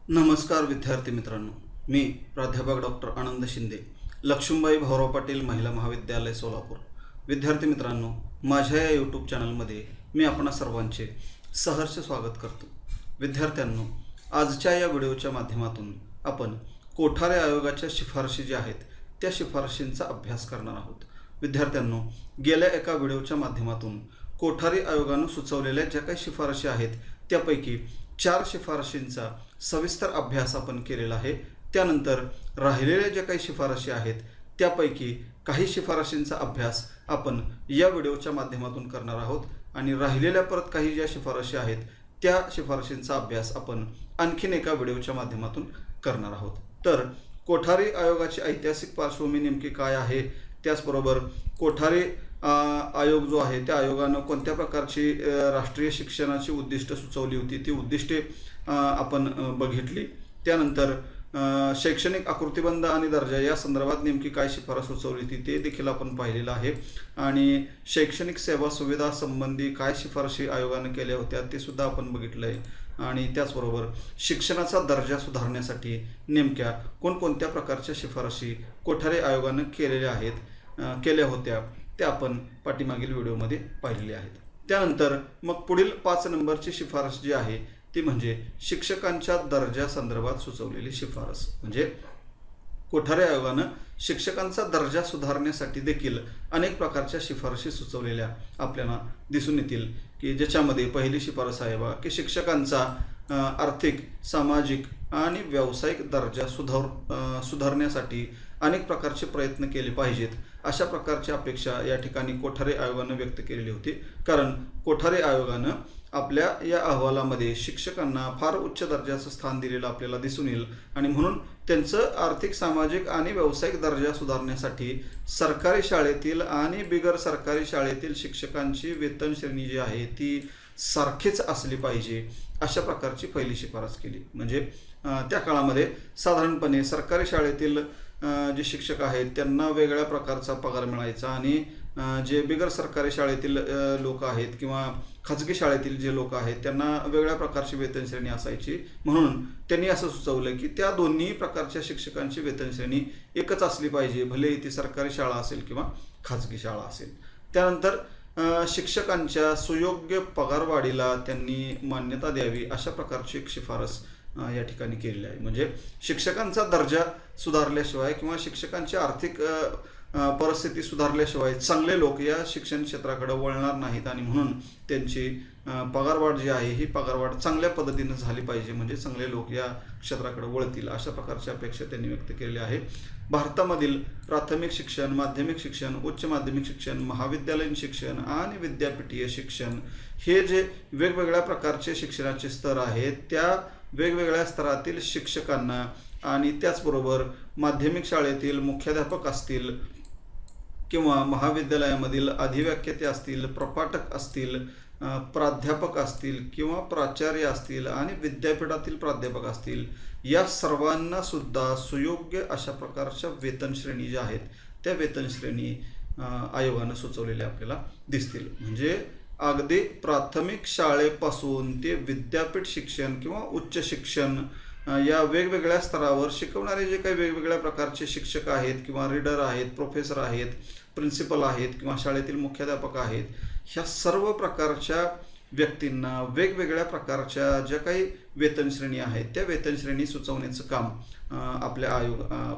नमस्कार विद्यार्थी मित्रांनो, मी प्राध्यापक डॉक्टर आनंद शिंदे, लक्ष्मीबाई भाऊराव पाटील महिला महाविद्यालय सोलापूर. विद्यार्थी मित्रांनो, माझ्या या यूट्यूब चॅनलमध्ये मी आपणा सर्वांचे सहर्ष स्वागत करतो. विद्यार्थ्यांनो, आजच्या या व्हिडिओच्या माध्यमातून आपण कोठारे आयोगाच्या शिफारशी ज्या आहेत त्या शिफारशींचा अभ्यास करणार आहोत. विद्यार्थ्यांनो, गेल्या एका व्हिडिओच्या माध्यमातून कोठारी आयोगानं सुचवलेल्या ज्या काही शिफारशी आहेत त्यापैकी 4 शिफारशींचा सविस्तर अभ्यास आपण केलेला आहे. त्यानंतर राहिलेल्या ज्या काही शिफारशी आहेत त्यापैकी काही शिफारशींचा अभ्यास आपण या व्हिडिओच्या माध्यमातून करणार आहोत आणि राहिलेल्या परत काही ज्या शिफारशी आहेत त्या शिफारशींचा अभ्यास आपण आणखीन एका व्हिडिओच्या माध्यमातून करणार आहोत. तर कोठारी आयोगाची ऐतिहासिक पार्श्वभूमी नेमकी काय आहे, त्याचबरोबर कोठारी आयोग जो आहे त्या आयोगानं कोणत्या प्रकारची राष्ट्रीय शिक्षणाची उद्दिष्ट सुचवली होती ती उद्दिष्टे आपण बघितली. त्यानंतर शैक्षणिक आकृतिबंध आणि दर्जा या संदर्भात नेमकी काय शिफारस सुचवली होती ते देखील आपण पाहिलेलं आहे. आणि शैक्षणिक सेवा सुविधा संबंधी काय शिफारशी आयोगानं केल्या होत्या ते सुद्धा आपण बघितलं आहे. आणि त्याचबरोबर शिक्षणाचा दर्जा सुधारण्यासाठी नेमक्या कोणकोणत्या प्रकारच्या शिफारशी कोठारी आयोगानं केल्या होत्या त्या आपण पाठीमागील व्हिडिओमध्ये पाहिलेले आहेत. त्यानंतर मग पुढील 5 नंबरची शिफारस जी आहे ती म्हणजे शिक्षकांच्या दर्जा संदर्भात सुचवलेली शिफारस. म्हणजे कोठारी आयोगानं शिक्षकांचा दर्जा सुधारण्यासाठी देखील अनेक प्रकारच्या शिफारशी सुचवलेल्या आपल्याला दिसून येतील, की ज्याच्यामध्ये पहिली शिफारस आहे बघा की शिक्षकांचा आर्थिक, सामाजिक आणि व्यावसायिक दर्जा सुधारण्यासाठी अनेक प्रकारचे प्रयत्न केले पाहिजेत अशा प्रकारची अपेक्षा या ठिकाणी कोठारी आयोगानं व्यक्त केलेली होती. कारण कोठारी आयोगानं आपल्या या अहवालामध्ये शिक्षकांना फार उच्च दर्जाचं स्थान दिलेलं आपल्याला दिसून येईल आणि म्हणून त्यांचं आर्थिक, सामाजिक आणि व्यावसायिक दर्जा सुधारण्यासाठी सरकारी शाळेतील आणि बिगर सरकारी शाळेतील शिक्षकांची वेतन श्रेणी जी आहे ती सारखीच असली पाहिजे अशा प्रकारची पहिली शिफारस केली. म्हणजे त्या काळामध्ये साधारणपणे सरकारी शाळेतील जे शिक्षक आहेत त्यांना वेगळ्या प्रकारचा पगार मिळायचा आणि जे बिगर सरकारी शाळेतील लोक आहेत किंवा खाजगी शाळेतील जे लोक आहेत त्यांना वेगळ्या प्रकारची वेतन श्रेणी असायची. म्हणून त्यांनी असं सुचवलं की त्या दोन्ही प्रकारच्या शिक्षकांची वेतन श्रेणी एकच असली पाहिजे, भले ती सरकारी शाळा असेल किंवा खाजगी शाळा असेल. त्यानंतर शिक्षकांच्या सुयोग्य पगारवाढीला त्यांनी मान्यता द्यावी अशा प्रकारची एक शिफारस या ठिकाणी केलेली आहे. म्हणजे शिक्षकांचा दर्जा सुधारल्याशिवाय किंवा शिक्षकांची आर्थिक परिस्थिती सुधारल्याशिवाय चांगले लोक या शिक्षण क्षेत्राकडे वळणार नाहीत आणि म्हणून त्यांची पगारवाढ जी आहे ही पगारवाढ चांगल्या पद्धतीनं झाली पाहिजे, म्हणजे चांगले लोक या क्षेत्राकडे वळतील अशा प्रकारची अपेक्षा त्यांनी व्यक्त केलेली आहे. भारतामधील प्राथमिक शिक्षण, माध्यमिक शिक्षण, उच्च माध्यमिक शिक्षण, महाविद्यालयीन शिक्षण आणि विद्यापीठीय शिक्षण हे जे वेगवेगळ्या प्रकारचे शिक्षणाचे स्तर आहेत त्या वेगवेगळ्या स्तरातील शिक्षकांना आणि त्याचबरोबर माध्यमिक शाळेतील मुख्याध्यापक असतील किंवा महाविद्यालयामधील अधिव्याख्याते असतील, प्रपाठक असतील, प्राध्यापक असतील किंवा प्राचार्य असतील आणि विद्यापीठातील प्राध्यापक असतील या सर्वांना सुद्धा सुयोग्य अशा प्रकारच्या वेतन श्रेणी ज्या आहेत त्या वेतन श्रेणी आयोगानं सुचवलेल्या आपल्याला दिसतील. म्हणजे अगदी प्राथमिक शाळेपासून ते विद्यापीठ शिक्षण किंवा उच्च शिक्षण या वेगवेगळ्या स्तरावर शिकवणारे जे काही वेगवेगळ्या प्रकारचे शिक्षक आहेत किंवा रीडर आहेत, प्रोफेसर आहेत, प्रिन्सिपल आहेत किंवा शाळेतील मुख्याध्यापक आहेत, ह्या सर्व प्रकारच्या व्यक्तींना वेगवेगळ्या प्रकारच्या ज्या काही वेतन श्रेणी आहेत त्या वेतन श्रेणी सुचवण्याचं काम आपल्या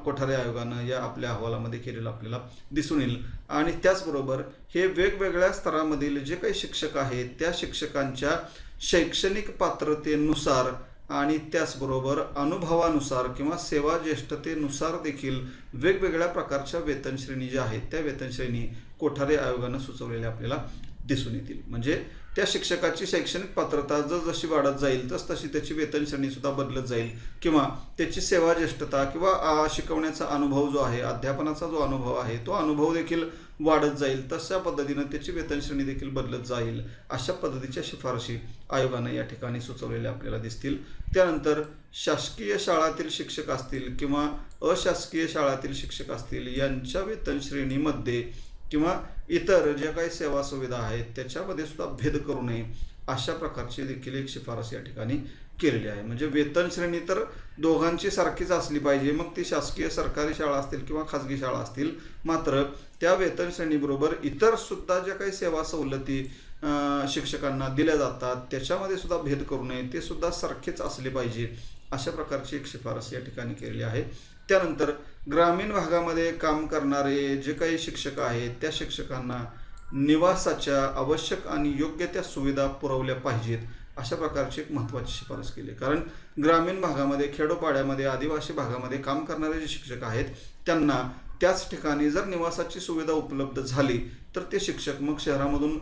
कोठारी आयोगानं या आपल्या अहवालामध्ये केलेलं आपल्याला दिसून येईल. आणि त्याचबरोबर हे वेगवेगळ्या स्तरामधील जे काही शिक्षक आहेत त्या शिक्षकांच्या शैक्षणिक पात्रतेनुसार आणि त्याचबरोबर अनुभवानुसार किंवा सेवा ज्येष्ठतेनुसार देखील वेगवेगळ्या प्रकारच्या वेतन श्रेणी ज्या आहेत त्या वेतन श्रेणी कोठारी आयोगानं सुचवलेल्या आपल्याला दिसून येतील. म्हणजे त्या शिक्षकाची शैक्षणिक पात्रता जशी वाढत जाईल तशी त्याची वेतन श्रेणी सुद्धा बदलत जाईल किंवा त्याची सेवा ज्येष्ठता किंवा शिकवण्याचा अनुभव जो आहे, अध्यापनाचा जो अनुभव आहे तो अनुभव देखील वाढत जाईल, तशा पद्धतीनं त्याची वेतन श्रेणी देखील बदलत जाईल अशा पद्धतीच्या शिफारशी आयोगानं या ठिकाणी सुचवलेल्या आपल्याला दिसतील. त्यानंतर शासकीय शाळातील शिक्षक असतील किंवा अशासकीय शाळातील शिक्षक असतील यांच्या वेतन श्रेणीमध्ये किंवा इतर ज्या काही सेवा सुविधा आहेत त्याच्यामध्ये सुद्धा भेद करू नये अशा प्रकारची देखील एक शिफारस या ठिकाणी केलेली आहे. म्हणजे वेतन श्रेणी तर दोघांची सारखीच असली पाहिजे, मग ती शासकीय सरकारी शाळा असतील किंवा खाजगी शाळा असतील. मात्र त्या वेतन श्रेणीबरोबर इतर सुद्धा ज्या काही सेवा सवलती शिक्षकांना दिल्या जातात त्याच्यामध्ये सुद्धा भेद करू नये, ते सुद्धा सारखेच असले पाहिजे, अशा प्रकारची एक शिफारस या ठिकाणी केलेली आहे. त्यानंतर ग्रामीण भागामध्ये काम करणारे जे काही शिक्षक आहेत त्या शिक्षकांना निवासाच्या आवश्यक आणि योग्य त्या सुविधा पुरवल्या पाहिजेत, अशा प्रकारची एक महत्त्वाची शिफारस केली. कारण ग्रामीण भागामध्ये, खेडोपाड्यामध्ये, आदिवासी भागामध्ये काम करणारे जे शिक्षक आहेत त्यांना त्याच ठिकाणी जर निवासाची सुविधा उपलब्ध झाली तर ते शिक्षक मग शहरामधून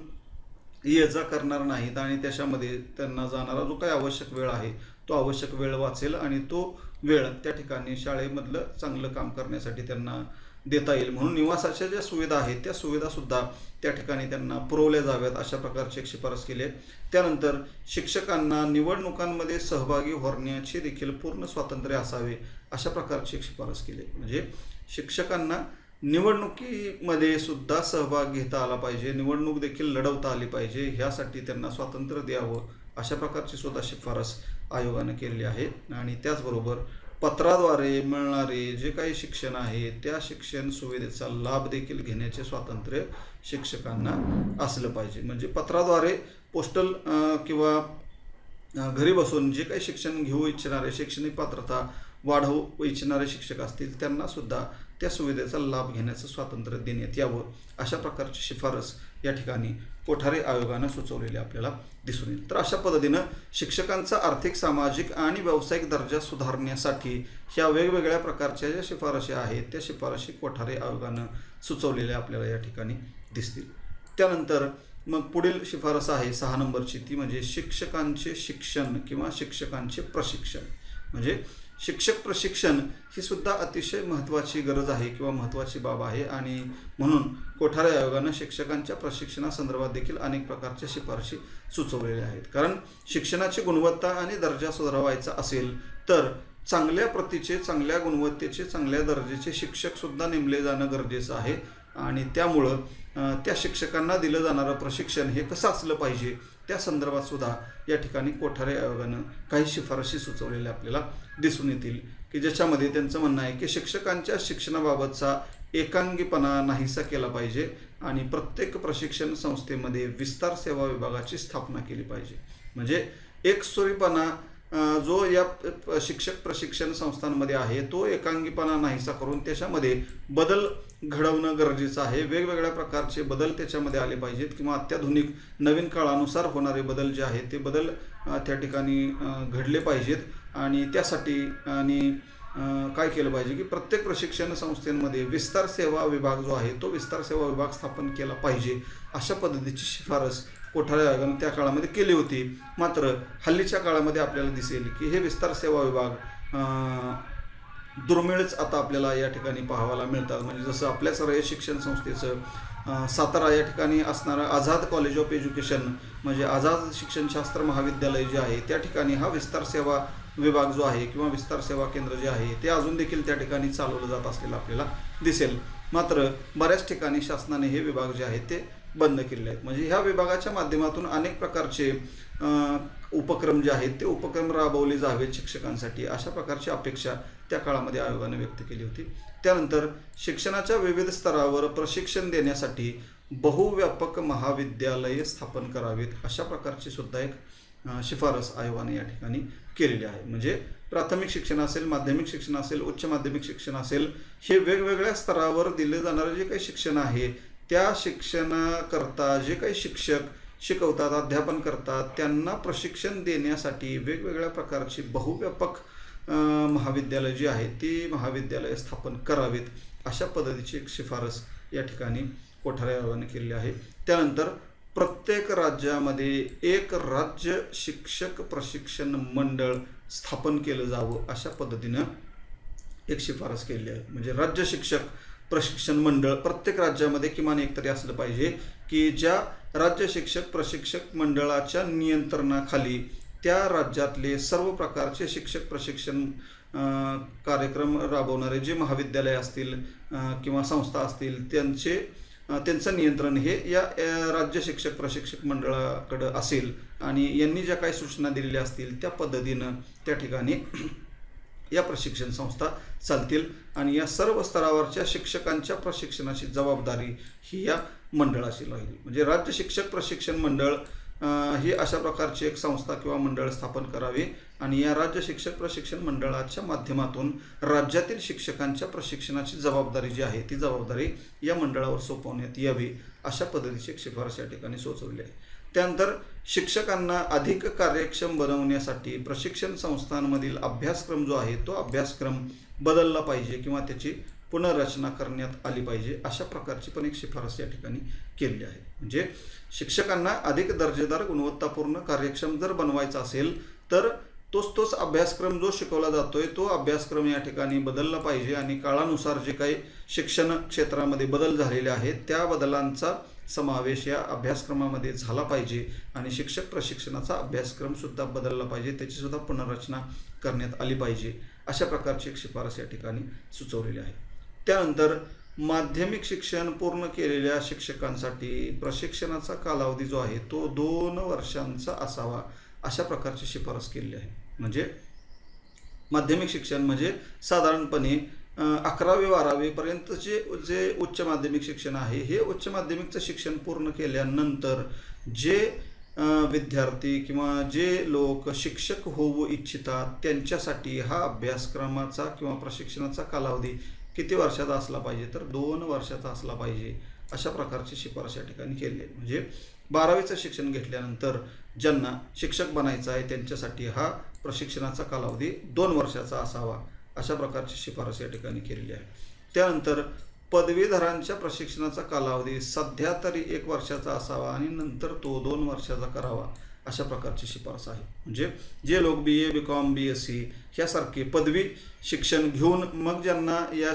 ये जा करणार नाहीत आणि त्याच्यामध्ये त्यांना जाणारा जो काही आवश्यक वेळ आहे तो आवश्यक वेळ वाचेल आणि तो वेळ त्या ठिकाणी शाळेमधलं चांगलं काम करण्यासाठी त्यांना देता येईल. म्हणून निवासाच्या ज्या सुविधा आहेत त्या सुविधासुद्धा त्या ठिकाणी त्यांना पुरवल्या जाव्यात, अशा प्रकारची एक शिफारस केली आहे. त्यानंतर शिक्षकांना निवडणुकांमध्ये सहभागी होण्याची देखील पूर्ण स्वातंत्र्य असावे, अशा प्रकारची एक शिफारस केली आहे. म्हणजे शिक्षकांना निवडणुकीमध्ये सुद्धा सहभाग घेता आला पाहिजे, निवडणूक देखील लढवता आली पाहिजे, ह्यासाठी त्यांना स्वातंत्र्य द्यावं, अशा प्रकारची सुद्धा शिफारस आयोगानं केलेली आहे. आणि त्याचबरोबर पत्राद्वारे मिळणारे जे काही शिक्षण आहे त्या शिक्षण सुविधेचा लाभ देखील घेण्याचे स्वातंत्र्य शिक्षकांना असलं पाहिजे. म्हणजे पत्राद्वारे पोस्टल किंवा घरी बसून जे काही शिक्षण घेऊ इच्छिणारे, शैक्षणिक पात्रता वाढवू इच्छिणारे शिक्षक असतील त्यांना सुद्धा त्या सुविधेचा लाभ घेण्याचं स्वातंत्र्य देण्यात यावं, अशा प्रकारची शिफारस या ठिकाणी कोठारे आयोगानं सुचवलेली आपल्याला दिसून येईल. तर अशा पद्धतीनं शिक्षकांचा आर्थिक, सामाजिक आणि व्यावसायिक दर्जा सुधारण्यासाठी ह्या वेगवेगळ्या प्रकारच्या ज्या शिफारशी आहेत त्या शिफारशी कोठारे आयोगानं सुचवलेल्या आपल्याला या ठिकाणी दिसतील. त्यानंतर मग पुढील शिफारस आहे 6 नंबरची, ती म्हणजे शिक्षकांचे शिक्षण किंवा शिक्षकांचे प्रशिक्षण. म्हणजे शिक्षक प्रशिक्षण ही सुद्धा अतिशय महत्त्वाची गरज आहे किंवा महत्त्वाची बाब आहे आणि म्हणून कोठारे आयोगानं शिक्षकांच्या प्रशिक्षणासंदर्भात देखील अनेक प्रकारच्या शिफारशी सुचवलेल्या आहेत. कारण शिक्षणाची गुणवत्ता आणि दर्जा सुधारावायचा असेल तर चांगल्या प्रतीचे, चांगल्या गुणवत्तेचे, चांगल्या दर्जाचे शिक्षकसुद्धा नेमले जाणं गरजेचं आहे आणि त्यामुळं त्या शिक्षकांना दिलं जाणारं प्रशिक्षण हे कसं असलं पाहिजे त्या संदर्भात सुद्धा या ठिकाणी कोठारे आयोगानं काही शिफारशी सुचवलेल्या आपल्याला दिसून येतील, की ज्याच्यामध्ये त्यांचं म्हणणं आहे की शिक्षकांच्या शिक्षणाबाबतचा एकांगीपणा नाहीसा केला पाहिजे आणि प्रत्येक प्रशिक्षण संस्थेमध्ये विस्तार सेवा विभागाची स्थापना केली पाहिजे. म्हणजे एकसुरीपणा जो या शिक्षक प्रशिक्षण संस्थांमध्ये आहे तो एकांगीपणा नाहीसा करून त्याच्यामध्ये बदल घडवणं गरजेचं आहे. वेगवेगळ्या प्रकारचे बदल त्याच्यामध्ये आले पाहिजेत किंवा अत्याधुनिक नवीन काळानुसार होणारे बदल जे आहेत ते बदल त्या ठिकाणी घडले पाहिजेत आणि त्यासाठी आणि काय केलं पाहिजे की प्रत्येक प्रशिक्षण संस्थेमध्ये विस्तार सेवा विभाग जो आहे तो विस्तार सेवा विभाग स्थापन केला पाहिजे, अशा पद्धतीची शिफारस कोठारे आयोगानं त्या काळामध्ये केली होती. मात्र हल्लीच्या काळामध्ये आपल्याला दिसेल की हे विस्तार सेवा विभाग दुर्मिळच आता आपल्याला या ठिकाणी पाहायला मिळतात. म्हणजे जसं आपल्या सर्व शिक्षण संस्थेचं सातारा या ठिकाणी असणारं आझाद कॉलेज ऑफ एज्युकेशन म्हणजे आझाद शिक्षणशास्त्र महाविद्यालय जे आहे त्या ठिकाणी हा विस्तार सेवा विभाग जो आहे किंवा विस्तार सेवा केंद्र जे आहे ते अजून देखील त्या ठिकाणी चालवलं जात असलेलं आपल्याला दिसेल. मात्र बऱ्याच ठिकाणी शासनाने हे विभाग जे आहेत ते बंद केलेले आहेत. म्हणजे ह्या विभागाच्या माध्यमातून अनेक प्रकारचे उपक्रम जे आहेत ते उपक्रम राबवले जावेत शिक्षकांसाठी, अशा प्रकारची अपेक्षा त्या काळामध्ये आयोगाने व्यक्त केली होती. त्यानंतर शिक्षणाच्या विविध स्तरावर प्रशिक्षण देण्यासाठी बहुव्यापक महाविद्यालये स्थापन करावीत, अशा प्रकारची सुद्धा एक शिफारस आयोगाने या ठिकाणी केलेली आहे. म्हणजे प्राथमिक शिक्षण असेल, माध्यमिक शिक्षण असेल, उच्च माध्यमिक शिक्षण असेल, हे वेगवेगळ्या स्तरावर दिले जाणारे जे काही शिक्षण आहे त्या शिक्षणाकरता जे काही शिक्षक शिकवतात, अध्यापन करतात, त्यांना प्रशिक्षण देण्यासाठी वेगवेगळ्या प्रकारची बहुव्यापक महाविद्यालय जी आहेत ती महाविद्यालय स्थापन करावीत, अशा पद्धतीची एक शिफारस या ठिकाणी कोठारे आयोगाने केलेली आहे. त्यानंतर प्रत्येक राज्यामध्ये एक राज्य शिक्षक प्रशिक्षण मंडळ स्थापन केलं जावं, अशा पद्धतीनं एक शिफारस केलेली आहे. म्हणजे राज्य शिक्षक प्रशिक्षण मंडळ प्रत्येक राज्यामध्ये किमान एक तरी असलं पाहिजे की ज्या राज्य शिक्षक प्रशिक्षक मंडळाच्या नियंत्रणाखाली त्या राज्यातले सर्व प्रकारचे शिक्षक प्रशिक्षण कार्यक्रम राबवणारे जे महाविद्यालय असतील किंवा संस्था असतील त्यांचे त्यांचं नियंत्रण हे या राज्य शिक्षक प्रशिक्षक मंडळाकडं असेल आणि यांनी ज्या काही सूचना दिलेल्या असतील त्या पद्धतीनं त्या ठिकाणी या प्रशिक्षण संस्था चालतील आणि या सर्व स्तरावरच्या शिक्षकांच्या प्रशिक्षणाची जबाबदारी ही या मंडळाची राहील. म्हणजे राज्य शिक्षक प्रशिक्षण मंडळ ही अशा प्रकारची एक संस्था किंवा मंडळ स्थापन करावी आणि या राज्य शिक्षक प्रशिक्षण मंडळाच्या माध्यमातून राज्यातील शिक्षकांच्या प्रशिक्षणाची जबाबदारी जी आहे ती जबाबदारी या मंडळावर सोपवण्यात यावी अशा पद्धतीची एक शिफारस या ठिकाणी सुचवली आहे. त्यानंतर शिक्षकांना अधिक कार्यक्षम बनवण्यासाठी प्रशिक्षण संस्थांमधील अभ्यासक्रम जो आहे तो अभ्यासक्रम बदलला पाहिजे किंवा त्याची पुनर्रचना करण्यात आली पाहिजे अशा प्रकारची पण एक शिफारस या ठिकाणी केली आहे. म्हणजे शिक्षकांना अधिक दर्जेदार गुणवत्तापूर्ण कार्यक्षम जर बनवायचा असेल तर तोच अभ्यासक्रम जो शिकवला जातोय तो अभ्यासक्रम या ठिकाणी बदलला पाहिजे आणि काळानुसार जे काही शिक्षण क्षेत्रामध्ये बदल झालेले आहेत त्या बदलांचा समावेश या अभ्यासक्रमामध्ये झाला पाहिजे आणि शिक्षक प्रशिक्षणाचा अभ्यासक्रम सुद्धा बदलला पाहिजे, त्याची सुद्धा पुनर्रचना करण्यात आली पाहिजे अशा प्रकारची एक शिफारस या ठिकाणी सुचवलेली आहे. त्यानंतर माध्यमिक शिक्षण पूर्ण केलेल्या शिक्षकांसाठी प्रशिक्षणाचा कालावधी जो आहे तो 2 वर्षांचा असावा अशा प्रकारची शिफारस केलेली आहे. म्हणजे माध्यमिक शिक्षण म्हणजे साधारणपणे 11वी-12वी पर्यंतचे जे उच्च माध्यमिक शिक्षण आहे हे उच्च माध्यमिकचं शिक्षण पूर्ण केल्यानंतर जे विद्यार्थी किंवा जे लोक शिक्षक होऊ इच्छितात त्यांच्यासाठी हा अभ्यासक्रमाचा किंवा प्रशिक्षणाचा कालावधी किती वर्षाचा असला पाहिजे तर 2 वर्षाचा असला पाहिजे अशा प्रकारची शिफारस या ठिकाणी केली आहे. म्हणजे 12वीचं शिक्षण घेतल्यानंतर ज्यांना शिक्षक बनायचं आहे त्यांच्यासाठी हा प्रशिक्षणाचा कालावधी 2 वर्षाचा असावा अशा प्रकारची शिफारस या ठिकाणी केलेली आहे. त्यानंतर पदवीधरांच्या प्रशिक्षणाचा कालावधी सध्या तरी 1 वर्षाचा असावा आणि नंतर तो 2 वर्षाचा करावा अशा प्रकारची शिफारस आहे. म्हणजे जे लोक BA, BCom, BSc ह्यासारखे पदवी शिक्षण घेऊन मग ज्यांना या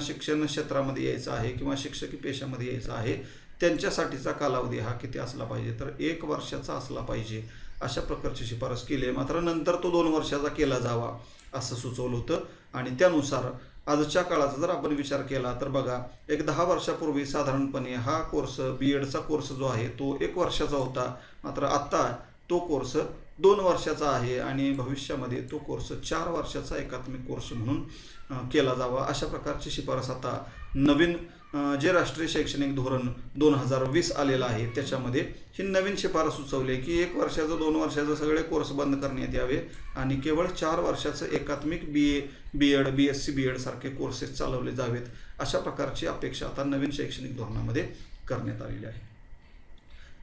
शिक्षण क्षेत्रामध्ये यायचं आहे किंवा शिक्षकी पेशामध्ये यायचं आहे त्यांच्यासाठीचा कालावधी हा किती असला पाहिजे तर 1 वर्षाचा असला पाहिजे अशा प्रकारची शिफारस केली आहे. मात्र नंतर तो 2 वर्षाचा केला जावा असं सुचवलं होतं आणि त्यानुसार आजच्या काळाचा जर आपण विचार केला तर बघा एक 10 वर्षापूर्वी साधारणपणे हा कोर्स BEdचा कोर्स जो आहे तो 1 वर्षाचा होता, मात्र आत्ता तो कोर्स 2 वर्षाचा आहे आणि भविष्यामध्ये तो कोर्स 4 वर्षाचा एकात्मिक कोर्स म्हणून केला जावा अशा प्रकारची शिफारस आता नवीन जे राष्ट्रीय शैक्षणिक धोरण 2020 आलेलं आहे त्याच्यामध्ये ही नवीन शिफारस सुचवली की 1 वर्षाचं 2 वर्षाचं सगळे कोर्स बंद करण्यात यावे आणि केवळ 4 वर्षाचं एकात्मिक BA, BEd, BSc, BEd सारखे कोर्सेस चालवले जावेत अशा प्रकारची अपेक्षा आता नवीन शैक्षणिक धोरणामध्ये करण्यात आलेली आहे.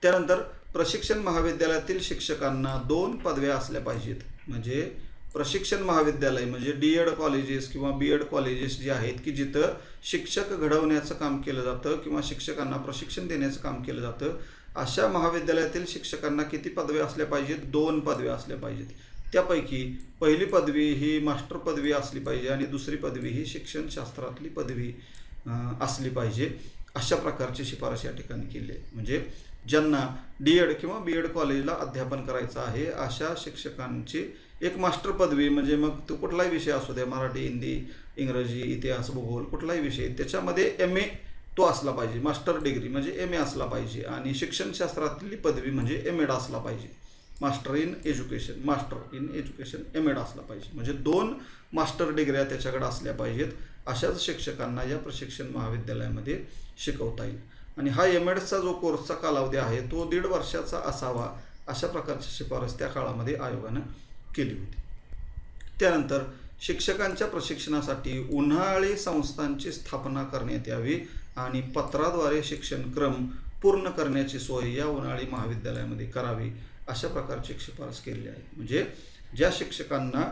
त्यानंतर प्रशिक्षण महाविद्यालयातील शिक्षकांना 2 पदव्या असल्या पाहिजेत. म्हणजे प्रशिक्षण महाविद्यालय म्हणजे DEd कॉलेजेस किंवा BEd कॉलेजेस जे आहेत की जिथं शिक्षक घडवण्याचं काम केलं जातं किंवा शिक्षकांना प्रशिक्षण देण्याचं काम केलं जातं अशा महाविद्यालयातील शिक्षकांना किती पदव्या असल्या पाहिजेत 2 पदव्या असल्या पाहिजेत. त्यापैकी पहिली पदवी ही मास्टर पदवी असली पाहिजे आणि दुसरी पदवी ही शिक्षणशास्त्रातली पदवी असली पाहिजे अशा प्रकारची शिफारस या ठिकाणी केली आहे. म्हणजे ज्यांना DEd किंवा BEd कॉलेजला अध्यापन करायचं आहे अशा शिक्षकांची एक मास्टर पदवी म्हणजे मग तो कुठलाही विषय असू द्या मराठी, हिंदी, इंग्रजी, इतिहास, भूगोल कुठलाही विषय त्याच्यामध्ये MA तो असला पाहिजे. मास्टर डिग्री म्हणजे MA असला पाहिजे आणि शिक्षणशास्त्रातली पदवी म्हणजे MEd असला पाहिजे. मास्टर इन एज्युकेशन MEd असला पाहिजे. म्हणजे 2 मास्टर डिग्र्या त्याच्याकडे असल्या पाहिजेत. अशाच शिक्षकांना या प्रशिक्षण महाविद्यालयामध्ये शिकवता येईल आणि हा MEdचा जो कोर्सचा कालावधी आहे तो 1.5 वर्षाचा असावा अशा प्रकारची शिफारस त्या काळामध्ये आयोगानं केली होती. त्यानंतर शिक्षकांच्या प्रशिक्षणासाठी उन्हाळी संस्थांची स्थापना करण्यात यावी आणि पत्राद्वारे शिक्षणक्रम पूर्ण करण्याची सोय या उन्हाळी महाविद्यालयामध्ये करावी अशा प्रकारची एक शिफारस केलेली आहे. म्हणजे ज्या शिक्षकांना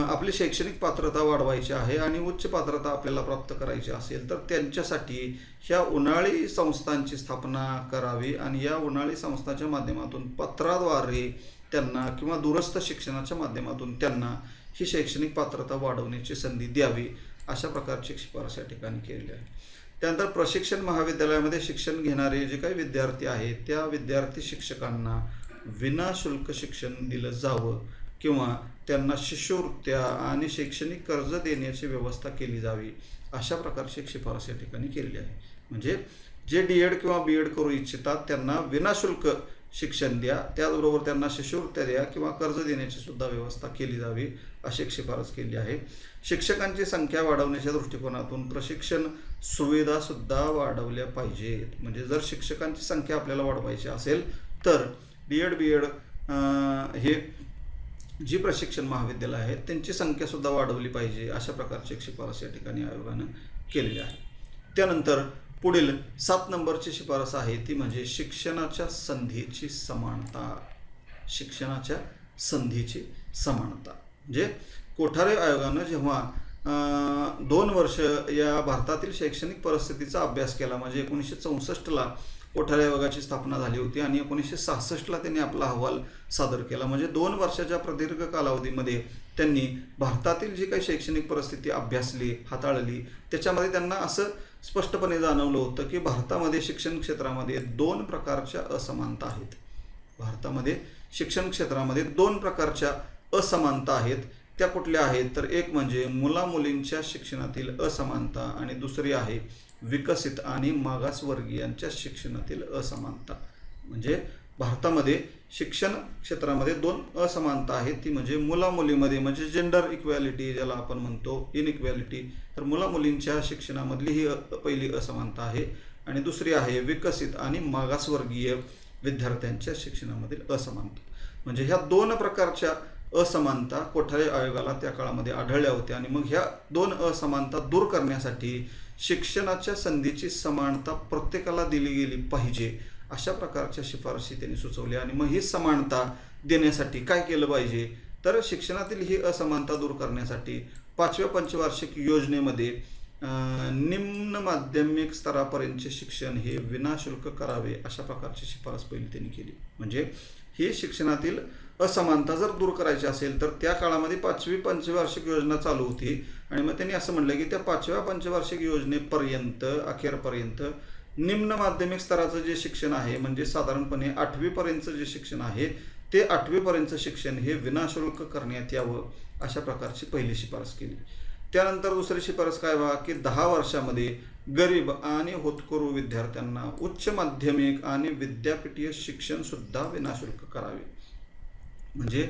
आपली शैक्षणिक पात्रता वाढवायची आहे आणि उच्च पात्रता आपल्याला प्राप्त करायची असेल तर त्यांच्यासाठी ह्या उन्हाळी संस्थांची स्थापना करावी आणि या उन्हाळी संस्थांच्या माध्यमातून पत्राद्वारे त्यांना किंवा दूरस्थ शिक्षणाच्या माध्यमातून त्यांना ही शैक्षणिक पात्रता वाढवण्याची संधी द्यावी अशा प्रकारची शिफारस या ठिकाणी केलेली आहे. त्यानंतर प्रशिक्षण महाविद्यालयामध्ये शिक्षण घेणारे जे काही विद्यार्थी आहेत त्या विद्यार्थी शिक्षकांना विनाशुल्क शिक्षण दिलं जावं किंवा त्यांना शिष्यवृत्त्या आणि शैक्षणिक कर्ज देण्याची व्यवस्था केली जावी अशा प्रकारची एक शिफारस या ठिकाणी केलेली आहे. म्हणजे जे डी.एड किंवा बी.एड करू इच्छितात त्यांना विनाशुल्क शिक्षण द्या, त्याचबरोबर त्यांना शिष्यवृत्त्या द्या किंवा कर्ज देण्याची सुद्धा व्यवस्था केली जावी अशी एक शिफारस केली आहे. शिक्षकांची संख्या वाढवण्याच्या दृष्टिकोनातून प्रशिक्षण सुविधा सुद्धा वाढवल्या पाहिजेत. म्हणजे जर शिक्षकांची संख्या आपल्याला वाढवायची असेल तर डी.एड बी.एड हे जी प्रशिक्षण महाविद्यालय आहेत त्यांची संख्या सुद्धा वाढवली पाहिजे अशा प्रकारची एक शिफारस या ठिकाणी आयोगानं केलेली आहे. त्यानंतर पुढील 7 नंबरची शिफारस आहे ती म्हणजे शिक्षणाच्या संधीची समानता. शिक्षणाच्या संधीची समानता म्हणजे कोठारे आयोगानं जेव्हा 2 वर्ष या भारतातील शैक्षणिक परिस्थितीचा अभ्यास केला, म्हणजे 1964ला कोठारे आयोगाची स्थापना झाली होती आणि 1966ला त्यांनी आपला अहवाल सादर केला. म्हणजे 2 वर्षाच्या प्रदीर्घ कालावधीमध्ये त्यांनी भारतातील जी काही शैक्षणिक परिस्थिती अभ्यासली, हाताळली, त्याच्यामध्ये त्यांना असं स्पष्टपणे जाणवलं होतं की भारतामध्ये शिक्षण क्षेत्रामध्ये 2 प्रकारच्या असमानता आहेत. भारतामध्ये शिक्षण क्षेत्रामध्ये 2 प्रकारच्या असमानता आहेत. त्या कुठल्या आहेत तर एक म्हणजे मुला-मुलींच्या शिक्षणातील असमानता आणि दुसरी आहे विकसित आणि मागासवर्गीयांच्या शिक्षणातील असमानता. म्हणजे भारतामध्ये शिक्षण क्षेत्रामध्ये 2 असमानता आहेत. ती म्हणजे मुला-मुलीमध्ये म्हणजे जेंडर इक्वॅलिटी ज्याला आपण म्हणतो, इनइक्वॅलिटी. तर मुला-मुलींच्या शिक्षणामधली ही पहिली असमानता आहे आणि दुसरी आहे विकसित आणि मागासवर्गीय विद्यार्थ्यांच्या शिक्षणामधील असमानता. म्हणजे ह्या 2 प्रकारच्या असमानता कोठारे आयोगाला त्या काळामध्ये आढळल्या होत्या आणि मग ह्या 2 असमानता दूर करण्यासाठी शिक्षणाच्या संधीची समानता प्रत्येकाला दिली गेली पाहिजे अशा प्रकारच्या शिफारशी त्यांनी सुचवल्या. आणि मग ही समानता देण्यासाठी काय केलं पाहिजे तर शिक्षणातील ही असमानता दूर करण्यासाठी 5व्या पंचवार्षिक योजनेमध्ये निम्न माध्यमिक स्तरापर्यंतचे शिक्षण हे विनाशुल्क करावे अशा प्रकारची शिफारस पहिली त्यांनी केली. म्हणजे ही शिक्षणातील असमानता जर दूर करायची असेल तर त्या काळामध्ये 5वी पंचवार्षिक योजना चालू होती आणि मग त्यांनी असं म्हटलं की त्या 5व्या पंचवार्षिक योजनेपर्यंत अखेरपर्यंत निम्न माध्यमिक स्तराचं जे शिक्षण आहे म्हणजे साधारणपणे 8वी पर्यंतचं जे शिक्षण आहे ते 8वी पर्यंतचं शिक्षण हे विनाशुल्क करण्यात यावं अशा प्रकारची पहिली शिफारस केली. त्यानंतर दुसरी शिफारस काय बघा की 10 वर्षामध्ये गरीब आणि होतकरू विद्यार्थ्यांना उच्च माध्यमिक आणि विद्यापीठीय शिक्षण सुद्धा विनाशुल्क करावे. म्हणजे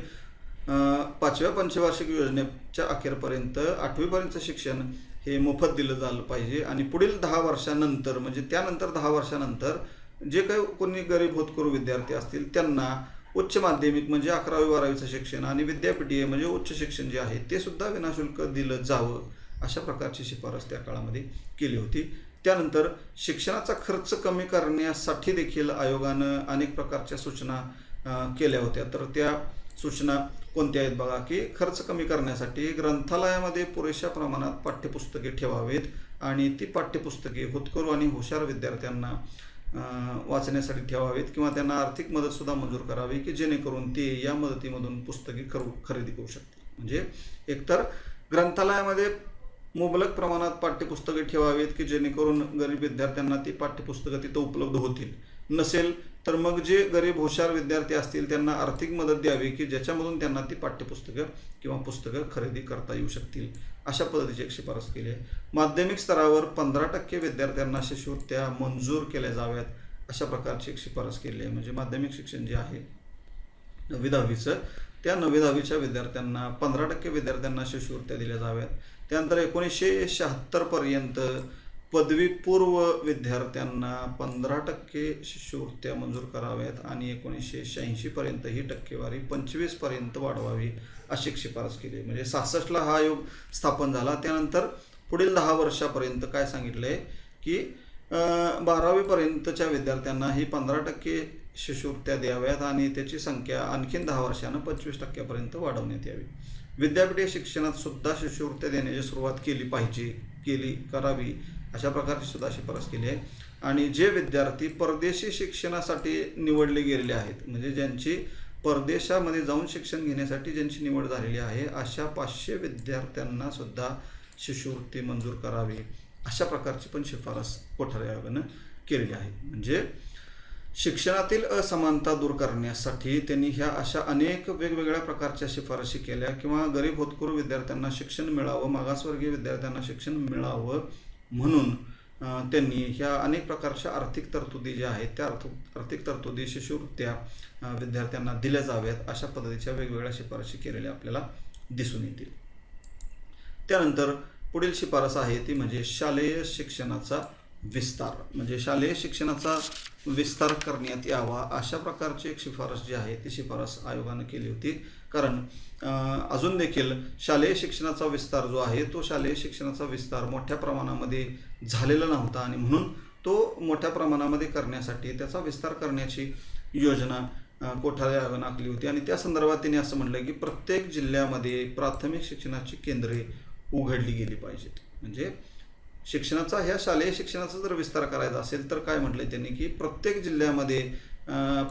5व्या पंचवार्षिक योजनेच्या अखेरपर्यंत 8वीपर्यंतचं शिक्षण हे मोफत दिलं झालं पाहिजे आणि पुढील 10 वर्षानंतर म्हणजे त्यानंतर 10 वर्षानंतर जे काही कोणी गरीब होतकरू विद्यार्थी असतील त्यांना उच्च माध्यमिक म्हणजे 11वी 12वीचं शिक्षण आणि विद्यापीठीय म्हणजे उच्च शिक्षण जे आहे ते सुद्धा विनाशुल्क दिलं जावं अशा प्रकारची शिफारस त्या काळामध्ये केली होती. त्यानंतर शिक्षणाचा खर्च कमी करण्यासाठी देखील आयोगानं अनेक प्रकारच्या सूचना केल्या होत्या. तर त्या सूचना कोणत्या आहेत बघा की खर्च कमी करण्यासाठी ग्रंथालयामध्ये पुरेशा प्रमाणात पाठ्यपुस्तके ठेवावेत आणि ती पाठ्यपुस्तके होतकरू आणि हुशार विद्यार्थ्यांना वाचण्यासाठी ठेवावेत किंवा त्यांना आर्थिक मदतसुद्धा मंजूर करावी की जेणेकरून ते या मदतीमधून पुस्तके खरेदी करू शकतील. म्हणजे एकतर ग्रंथालयामध्ये मुबलक प्रमाणात पाठ्यपुस्तके ठेवावीत की जेणेकरून गरीब विद्यार्थ्यांना ती पाठ्यपुस्तकं तिथं उपलब्ध होतील. नसेल तर मग जे गरीब हुशार विद्यार्थी असतील त्यांना आर्थिक मदत द्यावी की ज्याच्यामधून त्यांना ती पाठ्यपुस्तकं किंवा पुस्तकं खरेदी करता येऊ शकतील अशा पद्धतीची एक शिफारस केली आहे. माध्यमिक स्तरावर 15% विद्यार्थ्यांना शिष्यवृत्त्या मंजूर केल्या जाव्यात अशा प्रकारची एक शिफारस केली आहे. म्हणजे माध्यमिक शिक्षण जे आहे 9वी 10वीचं त्या 9वी 10वीच्या विद्यार्थ्यांना 15% विद्यार्थ्यांना शिष्यवृत्त्या दिल्या जाव्यात. त्यानंतर 1976 पर्यंत पदवीपूर्व विद्यार्थ्यांना 15% शिष्यवृत्त्या मंजूर कराव्यात आणि 1986 पर्यंत ही टक्केवारी 25 पर्यंत वाढवावी अशी शिफारस केली. म्हणजे 66ला हा आयोग स्थापन झाला. त्यानंतर पुढील 10 वर्षापर्यंत काय सांगितलं आहे की 12वी पर्यंतच्या विद्यार्थ्यांना ही 15% शिष्यवृत्त्या द्याव्यात आणि त्याची संख्या आणखीन 10 वर्षानं 25% वाढवण्यात यावी. विद्यापीठीय शिक्षणात सुद्धा शिष्यवृत्त्या देण्याची सुरुवात केली पाहिजे, करावी अशा प्रकारची सुद्धा शिफारस केली आहे. आणि जे विद्यार्थी परदेशी शिक्षणासाठी निवडले गेलेले आहेत म्हणजे ज्यांची परदेशामध्ये जाऊन शिक्षण घेण्यासाठी ज्यांची निवड झालेली आहे अशा 500 विद्यार्थ्यांना सुद्धा शिष्यवृत्ती मंजूर करावी अशा प्रकारची पण शिफारस कोठारे आयोगानं केलेली आहे. म्हणजे शिक्षणातील असमानता दूर करण्यासाठी त्यांनी ह्या अशा अनेक वेगवेगळ्या प्रकारच्या शिफारशी केल्या किंवा गरीब होतकरू विद्यार्थ्यांना शिक्षण मिळावं, मागासवर्गीय विद्यार्थ्यांना शिक्षण मिळावं म्हणून त्यांनी ह्या अनेक प्रकारच्या आर्थिक तरतुदी ज्या आहेत त्या आर्थिक तरतुदी शिष्यवृत्त्या विद्यार्थ्यांना दिल्या जाव्यात अशा पद्धतीच्या वेगवेगळ्या शिफारशी केलेल्या आपल्याला दिसून येतील. त्यानंतर पुढील शिफारस आहे ती म्हणजे शालेय शिक्षणाचा विस्तार. म्हणजे शालेय शिक्षणाचा विस्तार करण्यात यावा अशा प्रकारची एक शिफारस जी आहे ती शिफारस आयोगानं केली होती. कारण अजून देखील शालेय शिक्षणाचा विस्तार जो आहे तो शालेय शिक्षणाचा विस्तार मोठ्या प्रमाणामध्ये झालेला नव्हता आणि म्हणून तो मोठ्या प्रमाणामध्ये करण्यासाठी त्याचा विस्तार करण्याची योजना कोठारी आयोगानं आखली होती. आणि त्या संदर्भात त्यांनी असं म्हटलं की प्रत्येक जिल्ह्यामध्ये प्राथमिक शिक्षणाची केंद्रे उघडली गेली पाहिजेत. म्हणजे शिक्षणाचा ह्या शालेय शिक्षणाचा जर विस्तार करायचा असेल तर काय म्हटलंय त्यांनी की प्रत्येक जिल्ह्यामध्ये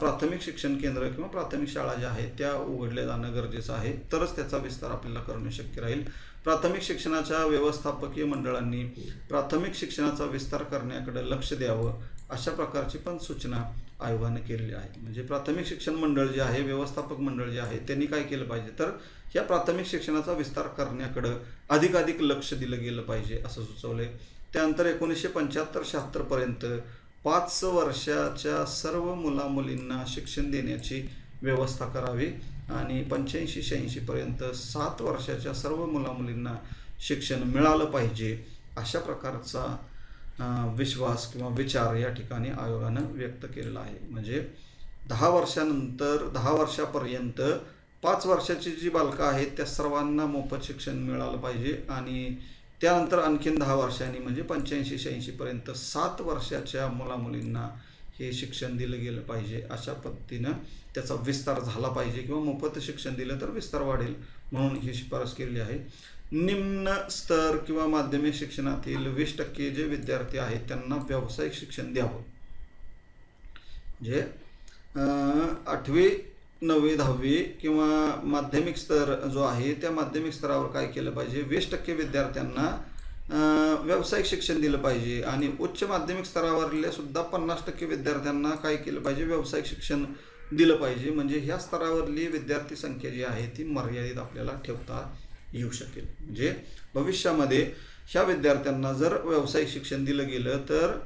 प्राथमिक शिक्षण केंद्र किंवा प्राथमिक शाळा ज्या आहेत त्या उघडल्या जाणं गरजेचं आहे, तरच त्याचा विस्तार आपल्याला करणं शक्य राहील. प्राथमिक शिक्षणाच्या व्यवस्थापकीय मंडळांनी प्राथमिक शिक्षणाचा विस्तार करण्याकडे लक्ष द्यावं अशा प्रकारची पण सूचना आयोगाने केलेली आहे. म्हणजे प्राथमिक शिक्षण मंडळ जे आहे, व्यवस्थापक मंडळ जे आहे, त्यांनी काय केलं पाहिजे तर या प्राथमिक शिक्षणाचा विस्तार करण्याकडं अधिकाधिक लक्ष दिलं गेलं पाहिजे असं सुचवलंय. त्यानंतर 1975-76 पर्यंत 5 वर्षाच्या सर्व मुलामुलींना शिक्षण देण्याची व्यवस्था करावी आणि 85-86 पर्यंत 7 वर्षाच्या सर्व मुलामुलींना शिक्षण मिळालं पाहिजे अशा प्रकारचा विश्वास किंवा विचार या ठिकाणी आयोगानं व्यक्त केलेला आहे. म्हणजे 10 वर्षानंतर 10 वर्षापर्यंत 5 वर्षाची जी बालकं आहेत त्या सर्वांना मोफत शिक्षण मिळालं पाहिजे आणि त्यानंतर आणखीन 10 वर्षांनी म्हणजे 85-86 पर्यंत 7 वर्षाच्या मुलामुलींना हे शिक्षण दिलं गेलं पाहिजे. अशा पद्धतीनं त्याचा विस्तार झाला पाहिजे किंवा मोफत शिक्षण दिलं तर विस्तार वाढेल म्हणून ही शिफारस केलेली आहे. निम्न स्तर किंवा माध्यमिक शिक्षणातील 20% जे विद्यार्थी आहेत त्यांना व्यावसायिक शिक्षण द्यावं. म्हणजे 8वी 9वी 10वी किंवा माध्यमिक स्तर जो आहे त्या माध्यमिक स्तरावर काय केलं पाहिजे 20% विद्यार्थ्यांना व्यावसायिक शिक्षण दिलं पाहिजे आणि उच्च माध्यमिक स्तरावरल्या सुद्धा 50% विद्यार्थ्यांना काय केलं पाहिजे व्यावसायिक शिक्षण दिलं पाहिजे. म्हणजे ह्या स्तरावरली विद्यार्थी संख्या जी आहे ती मर्यादित आपल्याला ठेवता येऊ शकेल. म्हणजे भविष्यामध्ये ह्या विद्यार्थ्यांना जर व्यावसायिक शिक्षण दिलं गेलं तर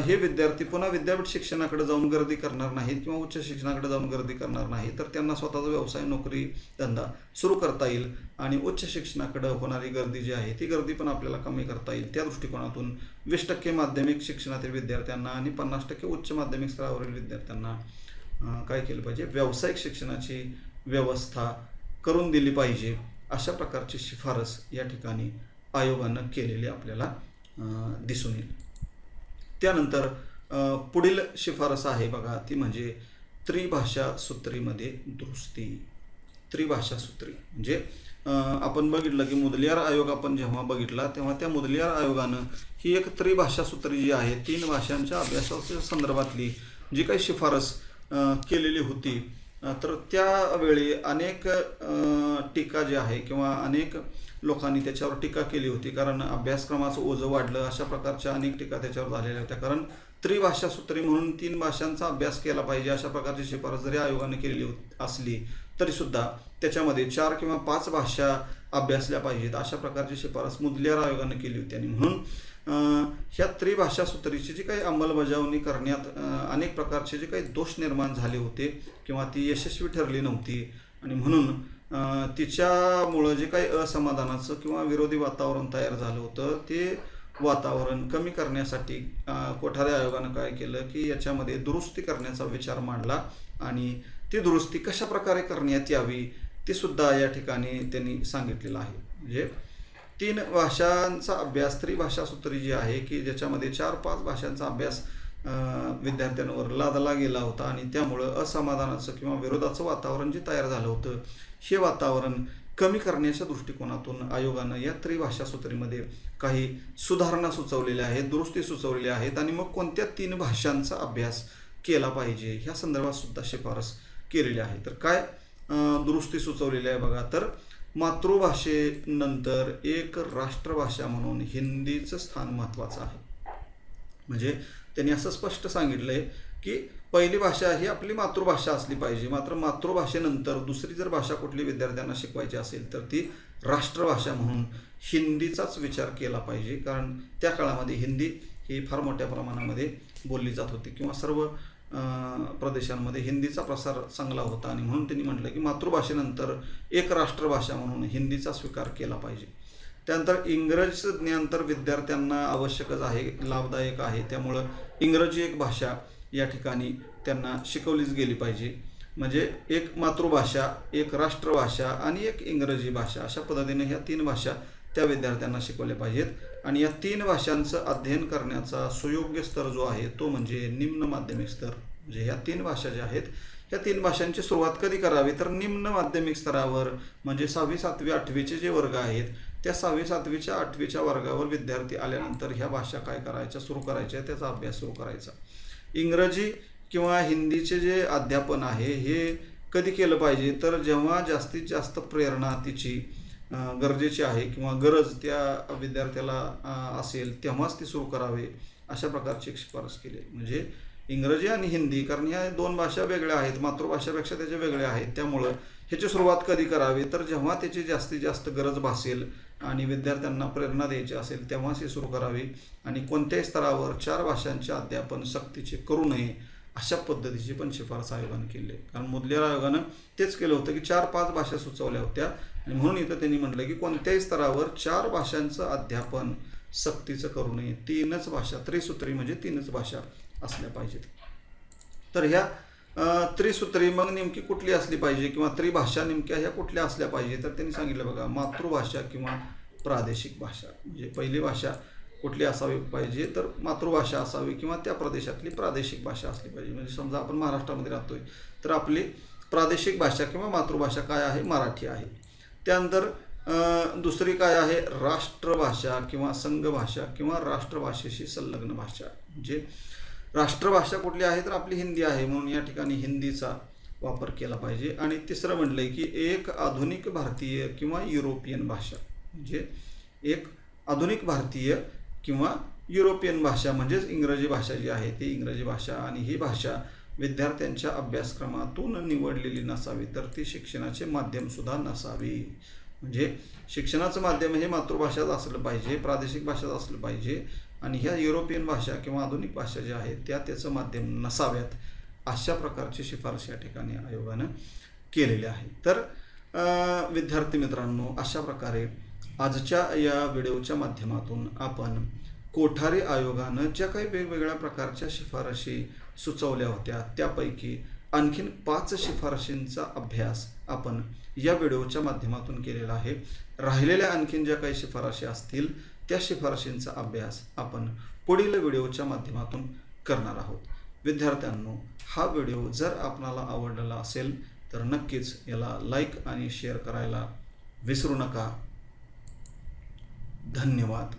हे विद्यार्थी पुन्हा विद्यापीठ शिक्षणाकडे जाऊन गर्दी करणार नाहीत किंवा उच्च शिक्षणाकडे जाऊन गर्दी करणार नाही, तर त्यांना स्वतःचा व्यवसाय नोकरी धंदा सुरू करता येईल आणि उच्च शिक्षणाकडे होणारी गर्दी जी आहे ती गर्दी पण आपल्याला कमी करता येईल. त्या दृष्टिकोनातून 20% माध्यमिक शिक्षणातील विद्यार्थ्यांना आणि 50% उच्च माध्यमिक स्तरावरील विद्यार्थ्यांना काय केलं पाहिजे व्यावसायिक शिक्षणाची व्यवस्था करून दिली पाहिजे अशा प्रकारची शिफारस या ठिकाणी आयोगानं केलेली आपल्याला दिसून येईल. त्यानंतर पुढील शिफारस आहे बघा ती म्हणजे त्रिभाषा सूत्रीमध्ये दुरुस्ती. त्रिभाषा सूत्री म्हणजे आपण बघितलं की मुदलियार आयोग आपण जेव्हा बघितला तेव्हा त्या मुदलियार आयोगानं ही एक त्रिभाषा सूत्री जी आहे 3 भाषांच्या अभ्यासाच्या संदर्भातली जी काही शिफारस केलेली होती तर त्यावेळी अनेक टीका जी आहे किंवा अनेक लोकांनी त्याच्यावर टीका केली होती कारण अभ्यासक्रमाचं ओझं वाढलं अशा प्रकारच्या अनेक टीका त्याच्यावर झालेल्या होत्या. कारण त्रिभाषा सूत्री म्हणून 3 भाषांचा अभ्यास केला पाहिजे अशा प्रकारची शिफारस जरी आयोगाने केलेली असली तरीसुद्धा त्याच्यामध्ये 4 किंवा 5 भाषा अभ्यासल्या पाहिजेत अशा प्रकारची शिफारस मुदलियार आयोगाने केली होती. आणि म्हणून ह्या त्रिभाषा सूत्रीची जी काही अंमलबजावणी करण्यात अनेक प्रकारचे जे काही दोष निर्माण झाले होते किंवा ती यशस्वी ठरली नव्हती आणि म्हणून तिच्यामुळं जे काही असमाधानाचं किंवा विरोधी वातावरण तयार झालं होतं ते वातावरण कमी करण्यासाठी कोठारी आयोगानं काय केलं की याच्यामध्ये दुरुस्ती करण्याचा विचार मांडला आणि ती दुरुस्ती कशा प्रकारे करण्यात यावी ते सुद्धा या ठिकाणी त्यांनी सांगितलेलं आहे. म्हणजे 3 भाषांचा अभ्यास त्रिभाषा सूत्री जी आहे की ज्याच्यामध्ये 4-5 भाषांचा अभ्यास विद्यार्थ्यांवर लादला गेला होता आणि त्यामुळं असमाधानाचं किंवा विरोधाचं वातावरण जे तयार झालं होतं हे वातावरण कमी करण्याच्या दृष्टिकोनातून आयोगानं या त्रिभाषा सूत्रीमध्ये काही सुधारणा सुचवलेल्या आहेत, दुरुस्ती सुचवलेल्या आहेत आणि मग कोणत्या 3 भाषांचा अभ्यास केला पाहिजे ह्या संदर्भात सुद्धा शिफारस केलेली आहे. तर काय दुरुस्ती सुचवलेली आहे बघा. तर मातृभाषेनंतर एक राष्ट्रभाषा म्हणून हिंदीचं स्थान महत्त्वाचं आहे. म्हणजे त्यांनी असं स्पष्ट सांगितलं आहे की पहिली भाषा ही आपली मातृभाषा असली पाहिजे, मात्र मातृभाषेनंतर दुसरी जर भाषा कुठली विद्यार्थ्यांना शिकवायची असेल तर ती राष्ट्रभाषा म्हणून हिंदीचाच विचार केला पाहिजे. कारण त्या काळामध्ये हिंदी ही फार मोठ्या प्रमाणामध्ये बोलली जात होती किंवा सर्व प्रदेशांमध्ये हिंदीचा प्रसार चांगला होता आणि म्हणून त्यांनी म्हटलं की मातृभाषेनंतर एक राष्ट्रभाषा म्हणून हिंदीचा स्वीकार केला पाहिजे. त्यानंतर इंग्रजीचं ज्ञान तर विद्यार्थ्यांना आवश्यकच आहे, लाभदायक आहे. त्यामुळं इंग्रजी एक भाषा या ठिकाणी त्यांना शिकवलीच गेली पाहिजे. म्हणजे एक मातृभाषा, एक राष्ट्रभाषा आणि एक इंग्रजी भाषा अशा पद्धतीने ह्या 3 भाषा त्या विद्यार्थ्यांना शिकवल्या पाहिजेत. आणि या 3 भाषांचं अध्ययन करण्याचा सुयोग्य स्तर जो आहे तो म्हणजे निम्न माध्यमिक स्तर. म्हणजे ह्या 3 भाषा ज्या आहेत ह्या 3 भाषांची सुरुवात कधी करावी तर निम्न माध्यमिक स्तरावर, म्हणजे 6वी 7वी 8वीचे जे वर्ग आहेत त्या 6वी 7वीच्या 8वीच्या वर्गावर विद्यार्थी आल्यानंतर ह्या भाषा काय करायच्या सुरू करायच्या, त्याचा अभ्यास सुरू करायचा. इंग्रजी किंवा हिंदीचे जे अध्यापन आहे हे कधी केलं पाहिजे तर जेव्हा जास्तीत जास्त प्रेरणा तिची गरजेची आहे किंवा गरज त्या विद्यार्थ्याला असेल तेव्हाच ती सुरू करावे अशा प्रकारची एक शिफारस केली. म्हणजे इंग्रजी आणि हिंदी, कारण ह्या 2 भाषा वेगळ्या आहेत, मातृभाषेपेक्षा त्याच्या वेगळ्या आहेत. त्यामुळं ह्याची सुरुवात कधी करावी तर जेव्हा त्याची जास्तीत जास्त गरज भासेल आणि विद्यार्थ्यांना प्रेरणा द्यायची असेल तेव्हाच ही सुरू करावी. आणि कोणत्याही स्तरावर 4 भाषांचे अध्यापन सक्तीचे करू नये अशा पद्धतीची पण शिफारस आयोगाने केली आहे. कारण मुदलियार आयोगानं तेच केलं होतं की 4-5 भाषा सुचवल्या होत्या आणि म्हणून इथं त्यांनी म्हटलं की कोणत्याही स्तरावर 4 भाषांचं अध्यापन सक्तीचं करू नये. 3च भाषा, त्रिसूत्री म्हणजे 3च भाषा असल्या पाहिजेत. तर ह्या त्रिसूत्री मग नेमकी कुठली असली पाहिजे किंवा त्रिभाषा नेमक्या ह्या कुठल्या असल्या पाहिजे तर त्यांनी सांगितलं बघा, मातृभाषा किंवा प्रादेशिक भाषा. म्हणजे पहिली भाषा कुठली असावी पाहिजे तर मातृभाषा असावी किंवा त्या प्रदेशातली प्रादेशिक भाषा असली पाहिजे. म्हणजे समजा आपण महाराष्ट्रामध्ये राहतोय तर आपली प्रादेशिक भाषा किंवा मातृभाषा काय आहे, मराठी आहे. त्यानंतर दुसरी काय आहे, राष्ट्रभाषा किंवा संघभाषा किंवा राष्ट्रभाषेशी संलग्न भाषा. म्हणजे राष्ट्रभाषा कुठली आहे तर आपली हिंदी आहे, म्हणून या ठिकाणी हिंदीचा वापर केला पाहिजे. आणि तिसरं म्हटलंय की एक आधुनिक भारतीय किंवा युरोपियन भाषा. म्हणजे एक आधुनिक भारतीय किंवा युरोपियन भाषा म्हणजेच इंग्रजी भाषा जी आहे ती इंग्रजी भाषा. आणि ही भाषा विद्यार्थ्यांच्या अभ्यासक्रमातून निवडलेली नसावी तर ती शिक्षणाचे माध्यमसुद्धा नसावी. म्हणजे शिक्षणाचं माध्यम हे मातृभाषाच असलं पाहिजे, प्रादेशिक भाषाच असलं पाहिजे आणि ह्या युरोपियन भाषा किंवा आधुनिक भाषा ज्या आहेत त्या त्याचं माध्यम नसाव्यात अशा प्रकारची शिफारस या ठिकाणी आयोगानं केलेली आहे. तर विद्यार्थी मित्रांनो, अशा प्रकारे आजच्या या व्हिडिओच्या माध्यमातून आपण कोठारी आयोगानं ज्या काही वेगवेगळ्या प्रकारच्या शिफारशी सुचवल्या होत्या त्यापैकी आणखीन 5 शिफारशींचा अभ्यास आपण या व्हिडिओच्या माध्यमातून केलेला आहे. राहिलेल्या आणखीन ज्या काही शिफारशी असतील त्या शिफारशींचा अभ्यास आपण पुढील व्हिडिओच्या माध्यमातून करणार आहोत. विद्यार्थ्यांनो, हा व्हिडिओ जर आपणाला आवडलेला असेल तर नक्कीच याला लाईक आणि शेअर करायला विसरू नका. धन्यवाद.